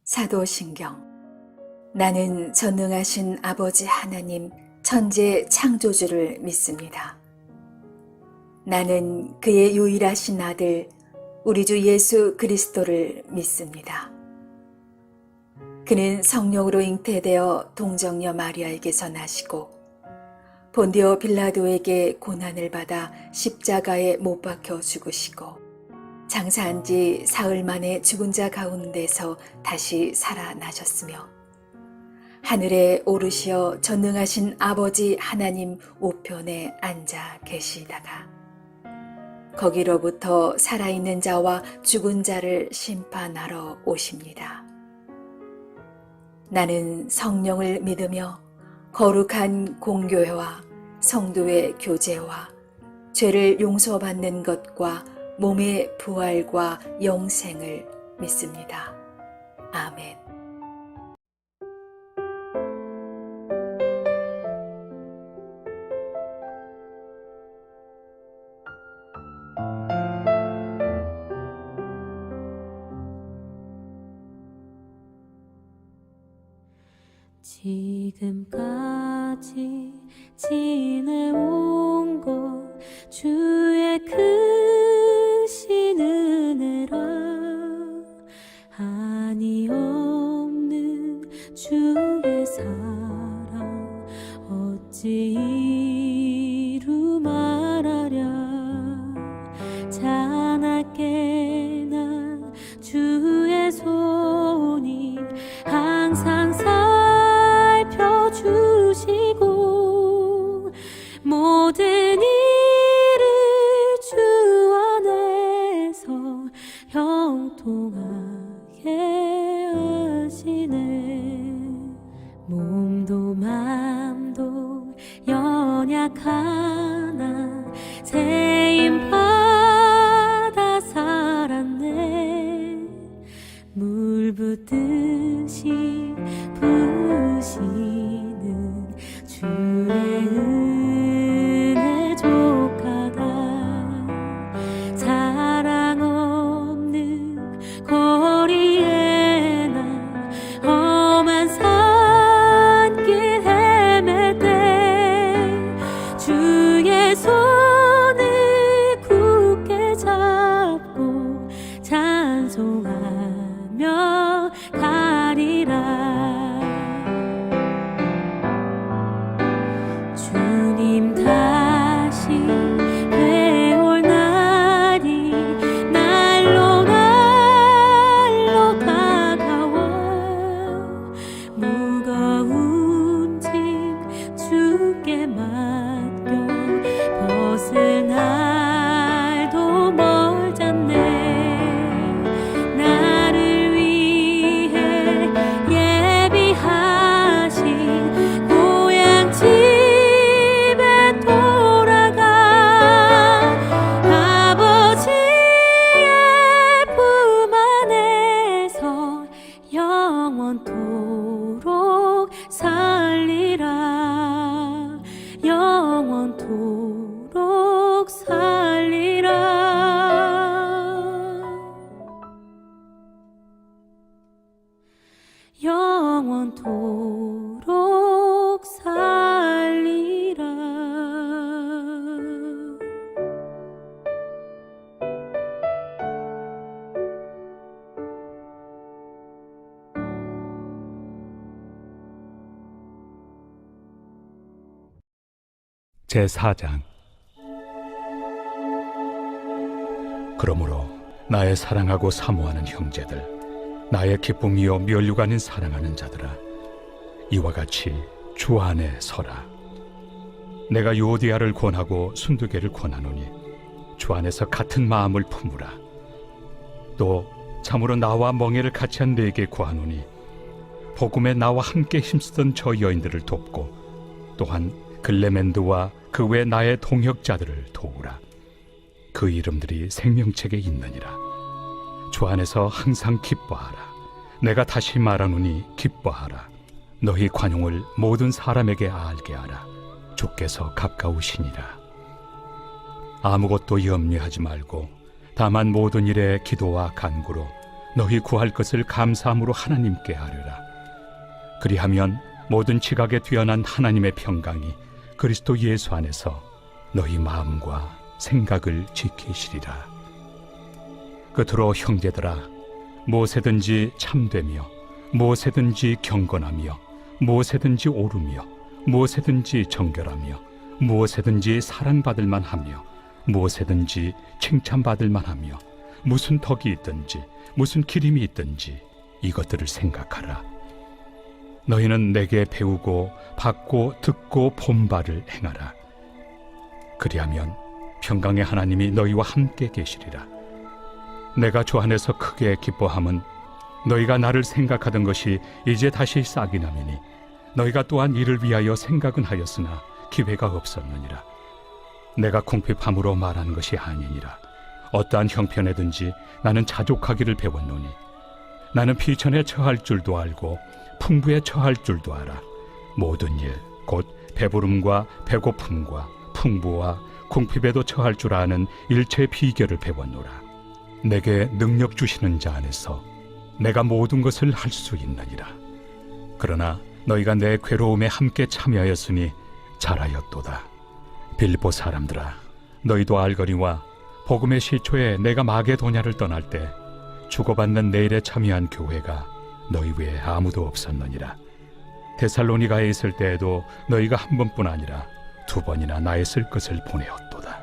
사도신경. 나는 전능하신 아버지 하나님 천재 창조주를 믿습니다. 나는 그의 유일하신 아들 우리 주 예수 그리스도를 믿습니다. 그는 성령으로 잉태되어 동정녀 마리아에게서 나시고 본디오 빌라도에게 고난을 받아 십자가에 못 박혀 죽으시고 장사한 지 사흘 만에 죽은 자 가운데서 다시 살아나셨으며 하늘에 오르시어 전능하신 아버지 하나님 우편에 앉아 계시다가 거기로부터 살아있는 자와 죽은 자를 심판하러 오십니다. 나는 성령을 믿으며 거룩한 공교회와 성도의 교제와 죄를 용서받는 것과 몸의 부활과 영생을 믿습니다. 아멘. 지금까지 지내온 것 주의 크신 은혜라 한이 없는 주의 사랑 어찌 이루 말하랴 자나깨 난 주의 손이 항상 살펴주시고 모든 일을 주 안에서 형통하게 하시네. 몸도 맘도 연약하나 세임받아 살았네. 물 붓듯이 부으시는 주의 은혜 족하다. 사랑 없는 거리에 난 험한 산길 헤맬 때 주의 손을 굳게 잡고 찬송하며 가리라. 주님 다시 되올 날이 날로 날로 다가와 무거운 짐 주께 맡겨 벗을 날도 멀잖네. 나를 위해 예비하신 고향 집에 돌아가 아버지의 품 안에서 영원토록 살리라. 영원토록 살리라. 영원토록 살리라. 제4장. 그러므로 나의 사랑하고 사모하는 형제들, 나의 기쁨이요 면류관인 사랑하는 자들아, 이와 같이 주 안에 서라. 내가 요디아를 권하고 순두개를 권하노니 주 안에서 같은 마음을 품으라. 또 참으로 나와 멍에를 같이 한 네게 구하노니 복음에 나와 함께 힘쓰던 저 여인들을 돕고 또한 글레멘드와 그 외 나의 동역자들을 도우라. 그 이름들이 생명책에 있느니라. 주 안에서 항상 기뻐하라. 내가 다시 말하노니 기뻐하라. 너희 관용을 모든 사람에게 알게 하라. 주께서 가까우시니라. 아무것도 염려하지 말고 다만 모든 일에 기도와 간구로 너희 구할 것을 감사함으로 하나님께 아뢰라. 그리하면 모든 지각에 뛰어난 하나님의 평강이 그리스도 예수 안에서 너희 마음과 생각을 지키시리라. 끝으로 형제들아, 무엇에든지 참되며 무엇에든지 경건하며 무엇에든지 옳으며 무엇에든지 정결하며 무엇에든지 사랑받을 만하며 무엇에든지 칭찬받을 만하며 무슨 덕이 있든지 무슨 기림이 있든지 이것들을 생각하라. 너희는 내게 배우고 받고 듣고 본 바를 행하라. 그리하면 평강의 하나님이 너희와 함께 계시리라. 내가 주 안에서 크게 기뻐함은 너희가 나를 생각하던 것이 이제 다시 싹이 나매니 너희가 또한 이를 위하여 생각은 하였으나 기회가 없었느니라. 내가 궁핍함으로 말하는 것이 아니니라. 어떠한 형편에든지 나는 자족하기를 배웠노니 나는 비천에 처할 줄도 알고 풍부에 처할 줄도 알아. 모든 일 곧 배부름과 배고픔과 풍부와 궁핍에도 처할 줄 아는 일체의 비결을 배웠노라. 내게 능력 주시는 자 안에서 내가 모든 것을 할 수 있느니라. 그러나 너희가 내 괴로움에 함께 참여하였으니 잘하였도다. 빌립보 사람들아, 너희도 알거니와 복음의 시초에 내가 마게도냐를 떠날 때 주고받는 내일에 참여한 교회가 너희 외에 아무도 없었느니라. 데살로니가에 있을 때에도 너희가 한 번뿐 아니라 두 번이나 나의 쓸 것을 보내었도다.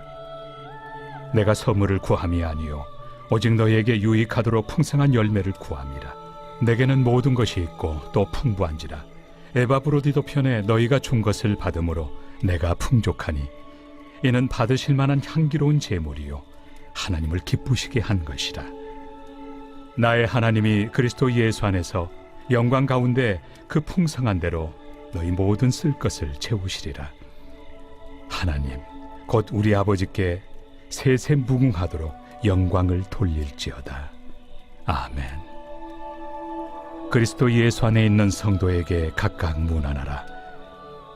내가 선물을 구함이 아니요 오직 너희에게 유익하도록 풍성한 열매를 구함이라. 내게는 모든 것이 있고 또 풍부한지라. 에바브로디도 편에 너희가 준 것을 받음으로 내가 풍족하니 이는 받으실 만한 향기로운 제물이요 하나님을 기쁘시게 한 것이라. 나의 하나님이 그리스도 예수 안에서 영광 가운데 그 풍성한 대로 너희 모든 쓸 것을 채우시리라. 하나님 곧 우리 아버지께 세세 무궁하도록 영광을 돌릴지어다. 아멘. 그리스도 예수 안에 있는 성도에게 각각 문안하라.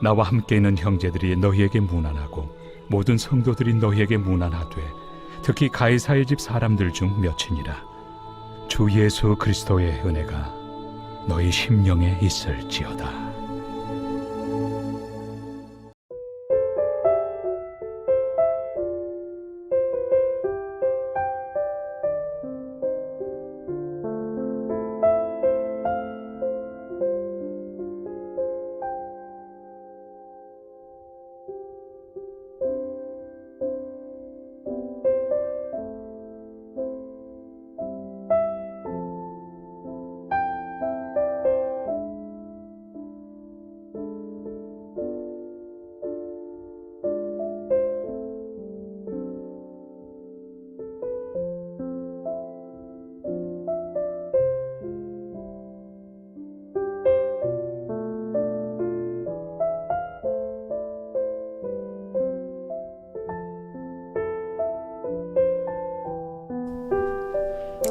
나와 함께 있는 형제들이 너희에게 문안하고 모든 성도들이 너희에게 문안하되 특히 가이사의 집 사람들 중 몇이니라. 주 예수 그리스도의 은혜가 너희 심령에 있을지어다.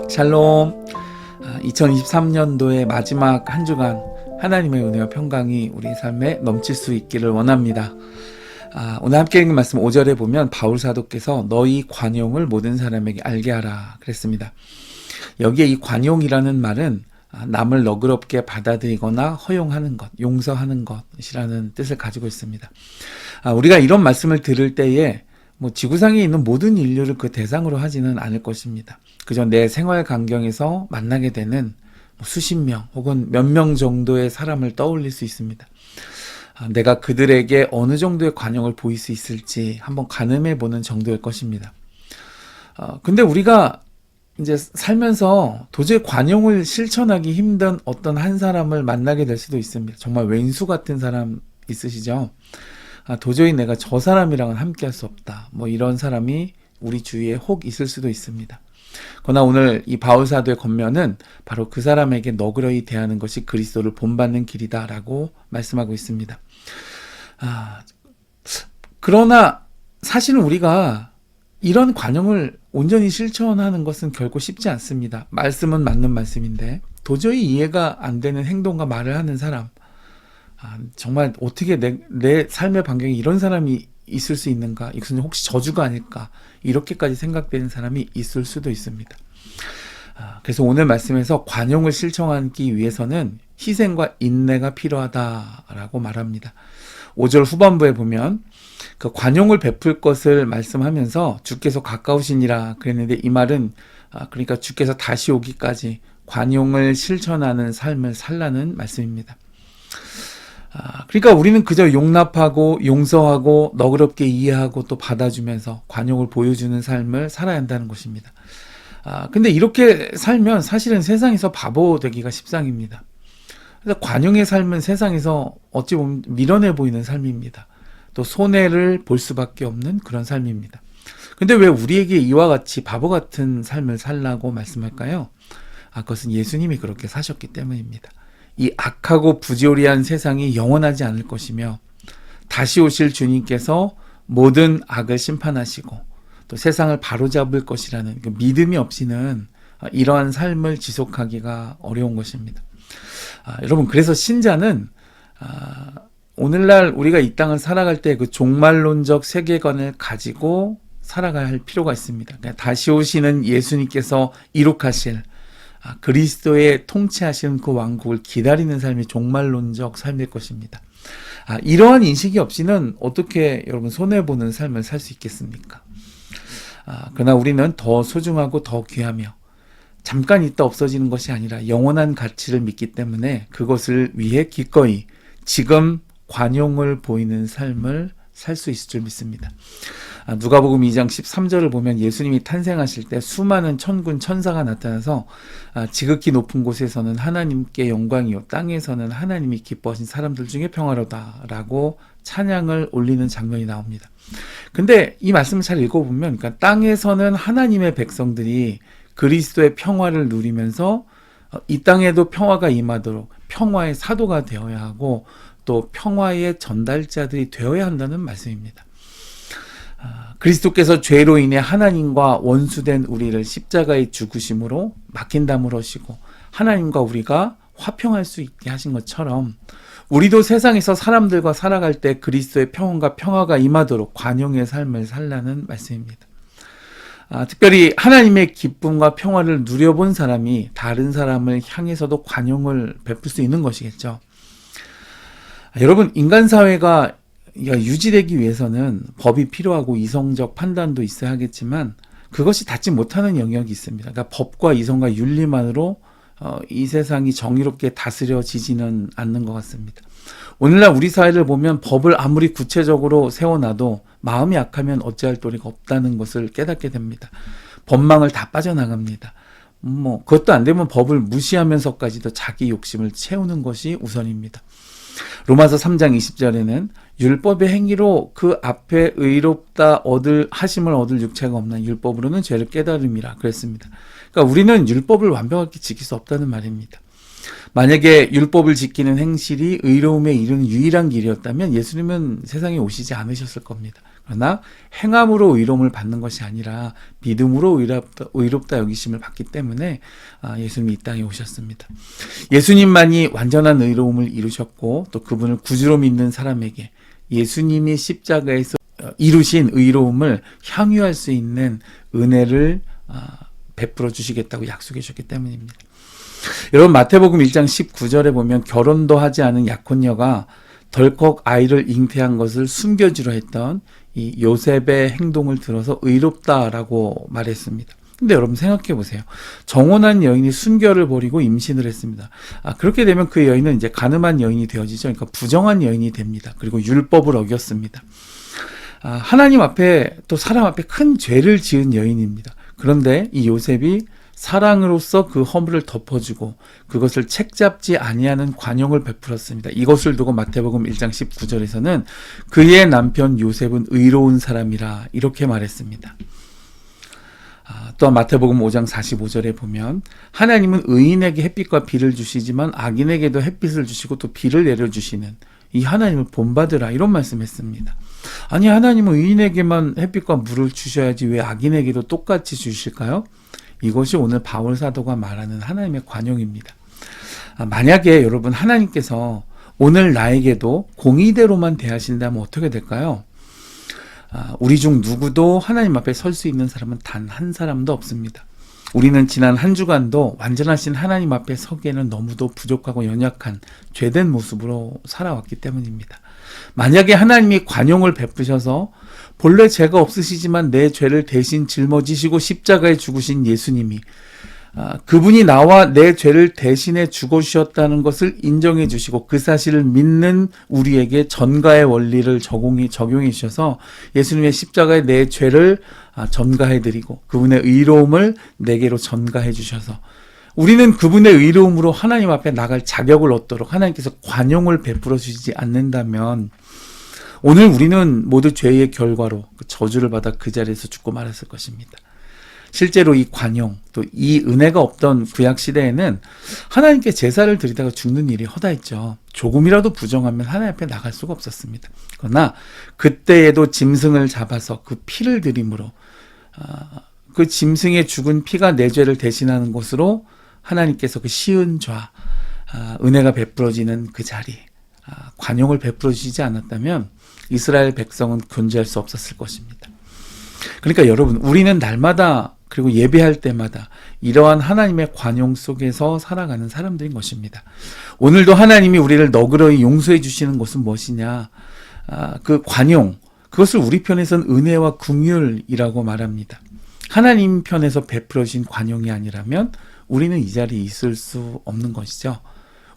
샬롬. 2023년도의 마지막 한 주간 하나님의 은혜와 평강이 우리 삶에 넘칠 수 있기를 원합니다. 오늘 함께 읽는 말씀 5절에 보면 바울 사도께서 너희 관용을 모든 사람에게 알게 하라 그랬습니다. 여기에 이 관용이라는 말은 남을 너그럽게 받아들이거나 허용하는 것, 용서하는 것이라는 뜻을 가지고 있습니다. 우리가 이런 말씀을 들을 때에 지구상에 있는 모든 인류를 그 대상으로 하지는 않을 것입니다. 그저 내 생활 반경에서 만나게 되는 수십 명 혹은 몇 명 정도의 사람을 떠올릴 수 있습니다. 내가 그들에게 어느 정도의 관용을 보일 수 있을지 한번 가늠해 보는 정도일 것입니다. 근데 우리가 이제 살면서 도저히 관용을 실천하기 힘든 어떤 한 사람을 만나게 될 수도 있습니다. 정말 왼수 같은 사람 있으시죠? 도저히 내가 저 사람이랑은 함께 할 수 없다. 이런 사람이 우리 주위에 혹 있을 수도 있습니다. 그러나 오늘 이 바울 사도의 권면은 바로 그 사람에게 너그러이 대하는 것이 그리스도를 본받는 길이다라고 말씀하고 있습니다. 그러나 사실은 우리가 이런 관용을 온전히 실천하는 것은 결코 쉽지 않습니다. 말씀은 맞는 말씀인데 도저히 이해가 안 되는 행동과 말을 하는 사람, 정말 어떻게 내 삶의 반경에 이런 사람이 있을 수 있는가? 이것은 혹시 저주가 아닐까? 이렇게까지 생각되는 사람이 있을 수도 있습니다. 그래서 오늘 말씀에서 관용을 실천하기 위해서는 희생과 인내가 필요하다라고 말합니다. 5절 후반부에 보면 그 관용을 베풀 것을 말씀하면서 주께서 가까우시니라 그랬는데, 이 말은 그러니까 주께서 다시 오기까지 관용을 실천하는 삶을 살라는 말씀입니다. 그러니까 우리는 그저 용납하고 용서하고 너그럽게 이해하고 또 받아주면서 관용을 보여주는 삶을 살아야 한다는 것입니다. 근데 이렇게 살면 사실은 세상에서 바보 되기가 십상입니다. 그래서 관용의 삶은 세상에서 어찌 보면 미련해 보이는 삶입니다. 또 손해를 볼 수밖에 없는 그런 삶입니다. 근데 왜 우리에게 이와 같이 바보 같은 삶을 살라고 말씀할까요? 그것은 예수님이 그렇게 사셨기 때문입니다. 이 악하고 부조리한 세상이 영원하지 않을 것이며 다시 오실 주님께서 모든 악을 심판하시고 또 세상을 바로잡을 것이라는 그 믿음이 없이는 이러한 삶을 지속하기가 어려운 것입니다. 여러분, 그래서 신자는 오늘날 우리가 이 땅을 살아갈 때 그 종말론적 세계관을 가지고 살아가야 할 필요가 있습니다. 그러니까 다시 오시는 예수님께서 이룩하실 그리스도의 통치하시는 그 왕국을 기다리는 삶이 종말론적 삶일 것입니다. 이러한 인식이 없이는 어떻게 여러분 손해보는 삶을 살 수 있겠습니까? 그러나 우리는 더 소중하고 더 귀하며 잠깐 있다 없어지는 것이 아니라 영원한 가치를 믿기 때문에 그것을 위해 기꺼이 지금 관용을 보이는 삶을 살 수 있을 줄 믿습니다. 누가복음 2장 13절을 보면 예수님이 탄생하실 때 수많은 천군 천사가 나타나서 지극히 높은 곳에서는 하나님께 영광이요 땅에서는 하나님이 기뻐하신 사람들 중에 평화로다 라고 찬양을 올리는 장면이 나옵니다. 근데 이 말씀을 잘 읽어보면 그러니까 땅에서는 하나님의 백성들이 그리스도의 평화를 누리면서 이 땅에도 평화가 임하도록 평화의 사도가 되어야 하고 또 평화의 전달자들이 되어야 한다는 말씀입니다. 그리스도께서 죄로 인해 하나님과 원수된 우리를 십자가에 죽으심으로 막힌 담을 하시고 하나님과 우리가 화평할 수 있게 하신 것처럼 우리도 세상에서 사람들과 살아갈 때 그리스도의 평온과 평화가 임하도록 관용의 삶을 살라는 말씀입니다. 특별히 하나님의 기쁨과 평화를 누려본 사람이 다른 사람을 향해서도 관용을 베풀 수 있는 것이겠죠. 여러분, 인간 사회가 유지되기 위해서는 법이 필요하고 이성적 판단도 있어야 하겠지만 그것이 닿지 못하는 영역이 있습니다. 그러니까 법과 이성과 윤리만으로 이 세상이 정의롭게 다스려지지는 않는 것 같습니다. 오늘날 우리 사회를 보면 법을 아무리 구체적으로 세워놔도 마음이 약하면 어찌할 도리가 없다는 것을 깨닫게 됩니다. 법망을 다 빠져나갑니다. 그것도 안 되면 법을 무시하면서까지도 자기 욕심을 채우는 것이 우선입니다. 로마서 3장 20절에는 율법의 행위로 그 앞에 의롭다 하심을 얻을 육체가 없는 율법으로는 죄를 깨달음이라 그랬습니다. 그러니까 우리는 율법을 완벽하게 지킬 수 없다는 말입니다. 만약에 율법을 지키는 행실이 의로움에 이르는 유일한 길이었다면 예수님은 세상에 오시지 않으셨을 겁니다. 그러나 행함으로 의로움을 받는 것이 아니라 믿음으로 의롭다 여기심을 받기 때문에 예수님이 이 땅에 오셨습니다. 예수님만이 완전한 의로움을 이루셨고 또 그분을 구주로 믿는 사람에게 예수님이 십자가에서 이루신 의로움을 향유할 수 있는 은혜를 베풀어 주시겠다고 약속해 주셨기 때문입니다. 여러분, 마태복음 1장 19절에 보면 결혼도 하지 않은 약혼녀가 덜컥 아이를 잉태한 것을 숨겨주려 했던 이 요셉의 행동을 들어서 의롭다라고 말했습니다. 근데 여러분 생각해 보세요. 정혼한 여인이 순결을 버리고 임신을 했습니다. 그렇게 되면 그 여인은 이제 간음한 여인이 되어지죠. 그러니까 부정한 여인이 됩니다. 그리고 율법을 어겼습니다. 하나님 앞에 또 사람 앞에 큰 죄를 지은 여인입니다. 그런데 이 요셉이 사랑으로서 그 허물을 덮어주고 그것을 책잡지 아니하는 관용을 베풀었습니다. 이것을 두고 마태복음 1장 19절에서는 그의 남편 요셉은 의로운 사람이라 이렇게 말했습니다. 또한 마태복음 5장 45절에 보면 하나님은 의인에게 햇빛과 비를 주시지만 악인에게도 햇빛을 주시고 또 비를 내려주시는 이 하나님을 본받으라 이런 말씀했습니다. 아니, 하나님은 의인에게만 햇빛과 물을 주셔야지 왜 악인에게도 똑같이 주실까요? 이것이 오늘 바울 사도가 말하는 하나님의 관용입니다. 만약에 여러분 하나님께서 오늘 나에게도 공의대로만 대하신다면 어떻게 될까요? 우리 중 누구도 하나님 앞에 설 수 있는 사람은 단 한 사람도 없습니다. 우리는 지난 한 주간도 완전하신 하나님 앞에 서기에는 너무도 부족하고 연약한 죄된 모습으로 살아왔기 때문입니다. 만약에 하나님이 관용을 베푸셔서 본래 죄가 없으시지만 내 죄를 대신 짊어지시고 십자가에 죽으신 예수님이 그분이 나와 내 죄를 대신해 죽어주셨다는 것을 인정해 주시고 그 사실을 믿는 우리에게 전가의 원리를 적용해 주셔서 예수님의 십자가에 내 죄를 전가해 드리고 그분의 의로움을 내게로 전가해 주셔서 우리는 그분의 의로움으로 하나님 앞에 나갈 자격을 얻도록 하나님께서 관용을 베풀어 주시지 않는다면 오늘 우리는 모두 죄의 결과로 그 저주를 받아 그 자리에서 죽고 말았을 것입니다. 실제로 이 관용 또 이 은혜가 없던 구약 시대에는 하나님께 제사를 드리다가 죽는 일이 허다했죠. 조금이라도 부정하면 하나님 앞에 나갈 수가 없었습니다. 그러나 그때에도 짐승을 잡아서 그 피를 드림으로 그 짐승의 죽은 피가 내 죄를 대신하는 것으로 하나님께서 그 시은 죄 은혜가 베풀어지는 그 자리 관용을 베풀어 주시지 않았다면 이스라엘 백성은 존재할 수 없었을 것입니다. 그러니까 여러분 우리는 날마다 그리고 예배할 때마다 이러한 하나님의 관용 속에서 살아가는 사람들인 것입니다. 오늘도 하나님이 우리를 너그러이 용서해 주시는 것은 무엇이냐? 그 관용, 그것을 우리 편에서는 은혜와 긍휼이라고 말합니다. 하나님 편에서 베풀어 주신 관용이 아니라면 우리는 이 자리에 있을 수 없는 것이죠.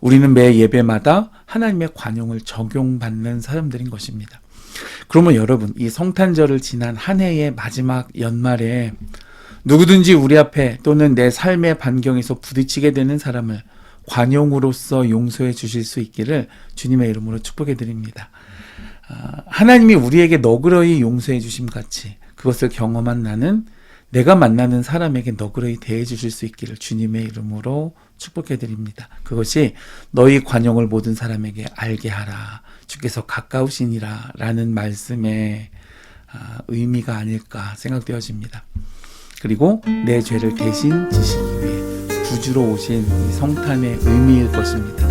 우리는 매 예배마다 하나님의 관용을 적용받는 사람들인 것입니다. 그러면 여러분 이 성탄절을 지난 한 해의 마지막 연말에 누구든지 우리 앞에 또는 내 삶의 반경에서 부딪히게 되는 사람을 관용으로서 용서해 주실 수 있기를 주님의 이름으로 축복해 드립니다. 하나님이 우리에게 너그러이 용서해 주심 같이 그것을 경험한 나는 내가 만나는 사람에게 너그러이 대해 주실 수 있기를 주님의 이름으로 축복해 드립니다. 그것이 너희 관용을 모든 사람에게 알게 하라. 주께서 가까우시니라 라는 말씀의 의미가 아닐까 생각되어집니다. 그리고 내 죄를 대신 지시기 위해 구주로 오신 이 성탄의 의미일 것입니다.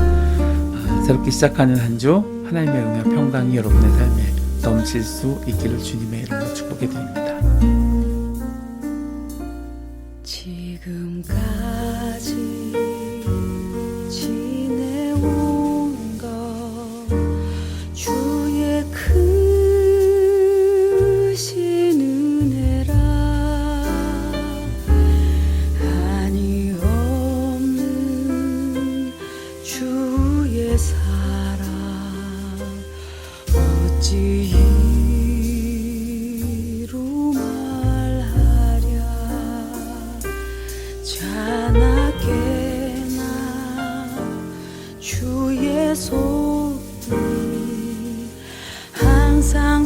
새롭게 시작하는 한 주 하나님의 은혜와 평강이 여러분의 삶에 넘칠 수 있기를 주님의 이름으로 축복해 드립니다. 지금까지 지내온 것 주의 크신 은혜라 한이 없는 주의 사랑 어찌 이루 말하랴 자나깨나 주의 손이 항상